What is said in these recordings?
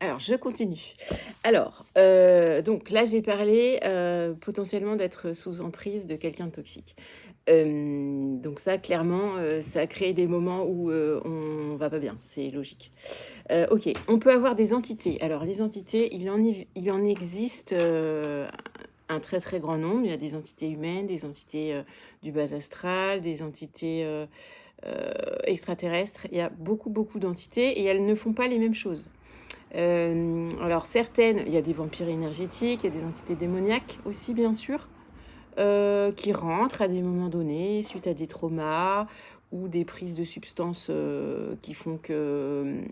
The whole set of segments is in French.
Alors, je continue. Alors, donc là, j'ai parlé, potentiellement d'être sous emprise de quelqu'un de toxique. Donc ça, clairement, ça crée des moments où, on va pas bien, c'est logique. OK, on peut avoir des entités. Alors les entités, il en existe, un très, très grand nombre. Il y a des entités humaines, des entités, du bas astral, des entités, extraterrestres. Il y a beaucoup, beaucoup d'entités et elles ne font pas les mêmes choses. Alors certaines, il y a des vampires énergétiques, il y a des entités démoniaques aussi bien sûr, qui rentrent à des moments donnés suite à des traumas ou des prises de substances, qui font que,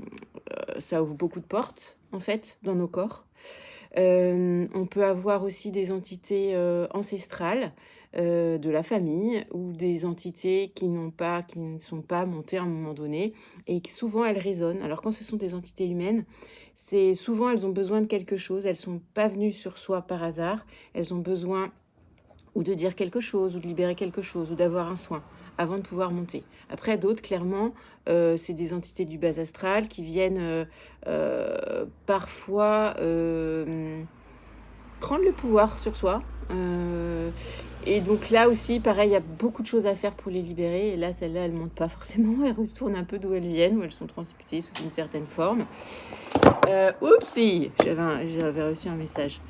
ça ouvre beaucoup de portes en fait dans nos corps. On peut avoir aussi des entités, ancestrales, de la famille ou des entités qui ne sont pas montées à un moment donné et qui souvent elles résonnent. Alors quand ce sont des entités humaines, c'est souvent elles ont besoin de quelque chose, elles sont pas venues sur soi par hasard, elles ont besoin ou de dire quelque chose ou de libérer quelque chose ou d'avoir un soin avant de pouvoir monter. Après d'autres clairement, c'est des entités du bas astral qui viennent, parfois, prendre le pouvoir sur soi. Et donc là aussi, pareil, il y a beaucoup de choses à faire pour les libérer. Et là, celles-là, elles ne montent pas forcément. Elles retournent un peu d'où elles viennent, où elles sont transmutées sous une certaine forme. Oupsie, j'avais reçu un message.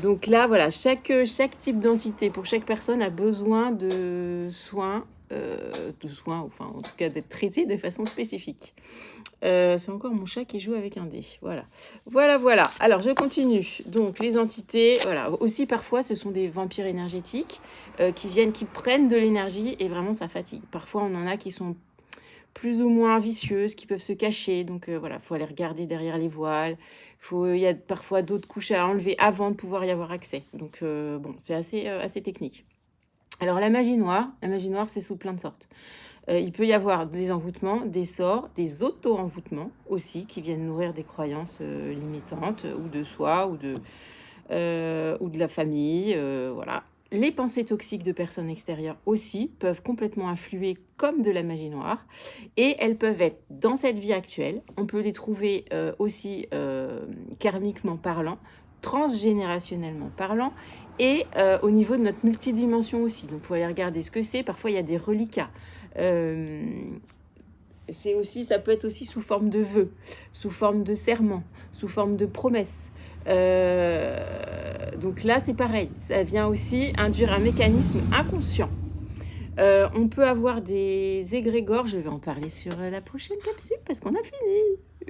Donc là, voilà, chaque type d'entité, pour chaque personne, a besoin de soins, enfin en tout cas d'être traité de façon spécifique. C'est encore mon chat qui joue avec un dé. Voilà. Voilà, voilà. Alors, je continue. Donc, les entités, voilà. Aussi, parfois, ce sont des vampires énergétiques qui viennent, qui prennent de l'énergie et vraiment, ça fatigue. Parfois, on en a qui sont plus ou moins vicieuses, qui peuvent se cacher. Donc, voilà, il faut aller regarder derrière les voiles. Il y a parfois d'autres couches à enlever avant de pouvoir y avoir accès. Donc, bon, c'est assez technique. Alors, la magie noire, c'est sous plein de sortes. Il peut y avoir des envoûtements, des sorts, des auto-envoûtements aussi, qui viennent nourrir des croyances limitantes, ou de soi, ou de la famille, voilà. Les pensées toxiques de personnes extérieures aussi peuvent complètement influer comme de la magie noire. Et elles peuvent être dans cette vie actuelle. On peut les trouver aussi karmiquement parlant, transgénérationnellement parlant, et au niveau de notre multidimension aussi. Donc, il faut aller regarder ce que c'est. Parfois, il y a des reliquats. Euh, ça peut être aussi sous forme de vœux, sous forme de serments, sous forme de promesses. Donc là, c'est pareil. Ça vient aussi induire un mécanisme inconscient. On peut avoir des égrégores. Je vais en parler sur la prochaine capsule parce qu'on a fini.